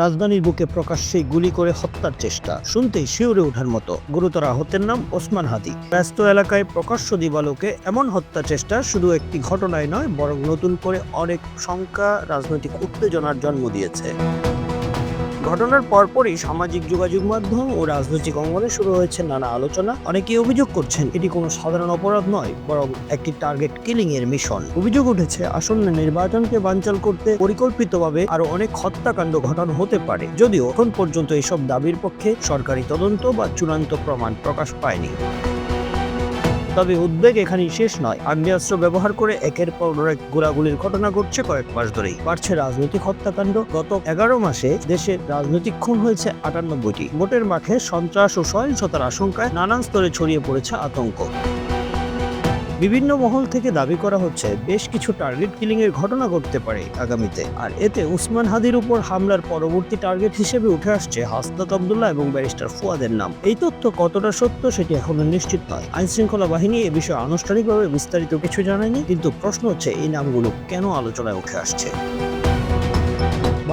রাজধানীর বুকে প্রকাশ্যেই গুলি করে হত্যার চেষ্টা, শুনতেই শিউরে ওঠার মতো। গুরুতর আহতের নাম ওসমান হাদি। ব্যস্ত এলাকায় প্রকাশ্য দিবালোকে এমন হত্যা চেষ্টা শুধু একটি ঘটনায় নয়, বরং নতুন করে অনেক শঙ্কা, রাজনৈতিক উত্তেজনার জন্ম দিয়েছে। ঘটনার পরপরই সামাজিক যোগাযোগ মাধ্যম ও রাজনৈতিক অঙ্গনে শুরু হয়েছে নানা আলোচনা। অনেকেই অভিযোগ করছেন এটি কোনো সাধারণ অপরাধ নয়, বরং একটি টার্গেট কিলিং এর মিশন। অভিযোগ উঠেছে আসন্ন নির্বাচনকে বানচাল করতে পরিকল্পিতভাবে আরো অনেক হত্যাকাণ্ড ঘটানো হতে পারে, যদিও এখন পর্যন্ত এসব দাবির পক্ষে সরকারি তদন্ত বা চূড়ান্ত প্রমাণ প্রকাশ পায়নি। তবে উদ্বেগ এখানেই শেষ নয়। আগ্নেয়াস্ত্র ব্যবহার করে একের পর এক গোলাগুলির ঘটনা ঘটছে কয়েক মাস ধরেই। বাড়ছে রাজনৈতিক হত্যাকাণ্ড। গত 11 মাসে দেশে রাজনৈতিক খুন হয়েছে 98টি। ভোটের মাঠে সন্ত্রাস ও সহিংসতার আশঙ্কায় নানান স্তরে ছড়িয়ে পড়েছে আতঙ্ক। বিভিন্ন মহল থেকে দাবি করা হচ্ছে বেশ কিছু টার্গেট কিলিং এর ঘটনা ঘটতে পারে আগামীতে। আর এতে ওসমান হাদির উপর হামলার পরবর্তী টার্গেট হিসেবে উঠে আসছে হাসনাত আব্দুল্লাহ এবং ব্যারিস্টার ফুয়াদের নাম। এই তথ্য কতটা সত্য সেটি এখনো নিশ্চিত নয়। আইনশৃঙ্খলা বাহিনী এ বিষয়ে আনুষ্ঠানিকভাবে বিস্তারিত কিছু জানায়নি, কিন্তু প্রশ্ন হচ্ছে এই নামগুলো কেন আলোচনায় উঠে আসছে।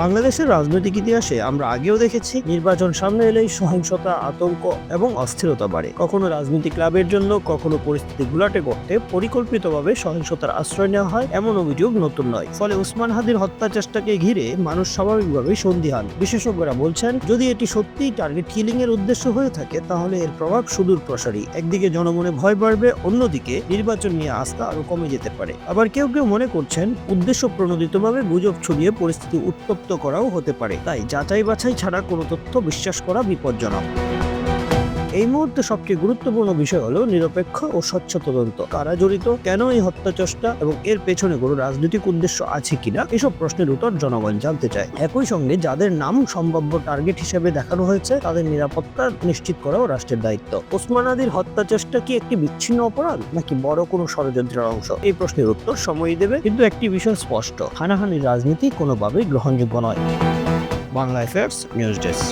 বাংলাদেশের রাজনৈতিক ইতিহাসে আমরা আগেও দেখেছি, নির্বাচন সামনে এলেই সহিংসতা, আতঙ্ক এবং অস্থিরতা বাড়ে। কখনো রাজনৈতিক লাভের জন্য, কখনো পরিস্থিতি ঘোলাটে করতে পরিকল্পিতভাবে সহিংসতার আশ্রয় নেওয়া হয়, এমন অভিযোগ নতুন নয়। ফলে ওসমান হাদির হত্যা চেষ্টাকে ঘিরে মানুষ স্বাভাবিকভাবেই সন্দিহান। বিশেষজ্ঞরা বলছেন, যদি এটি সত্যিই টার্গেট কিলিং এর উদ্দেশ্য হয়ে থাকে, তাহলে এর প্রভাব সুদূর প্রসারী। একদিকে জনমনে ভয় বাড়বে, অন্যদিকে নির্বাচন নিয়ে আস্থা আরো কমে যেতে পারে। আবার কেউ কেউ মনে করছেন, উদ্দেশ্য প্রণোদিতভাবে গুজব ছড়িয়ে পরিস্থিতি উত্তপ্ত করাও হতে পারে। তাই যাচাই বাছাই ছাড়া কোনো তথ্য বিশ্বাস করা বিপজ্জনক। এই মুহূর্তে সবচেয়ে গুরুত্বপূর্ণ বিষয় হলো নিরপেক্ষ ও স্বচ্ছ তদন্ত। কারা জড়িত, কেন এই হত্যা চেষ্টা এবং এর পেছনে কোনো রাজনৈতিক উদ্দেশ্য আছে কিনা, এসব প্রশ্নের উত্তর জনগণ জানতে চায়। একই সঙ্গে যাদের নাম সম্ভাব্য টার্গেট হিসেবে দেখানো হয়েছে, তাদের নিরাপত্তা নিশ্চিত করাও রাষ্ট্রের দায়িত্ব। ওসমান হাদির হত্যা চেষ্টা কি একটি বিচ্ছিন্ন অপরাধ, নাকি বড় কোনো ষড়যন্ত্রের অংশ? এই প্রশ্নের উত্তর সময়ই দেবে, কিন্তু একটি বিষয় স্পষ্ট, হানাহানির রাজনীতি কোনোভাবেই গ্রহণযোগ্য নয়। Bangla affairs news desk.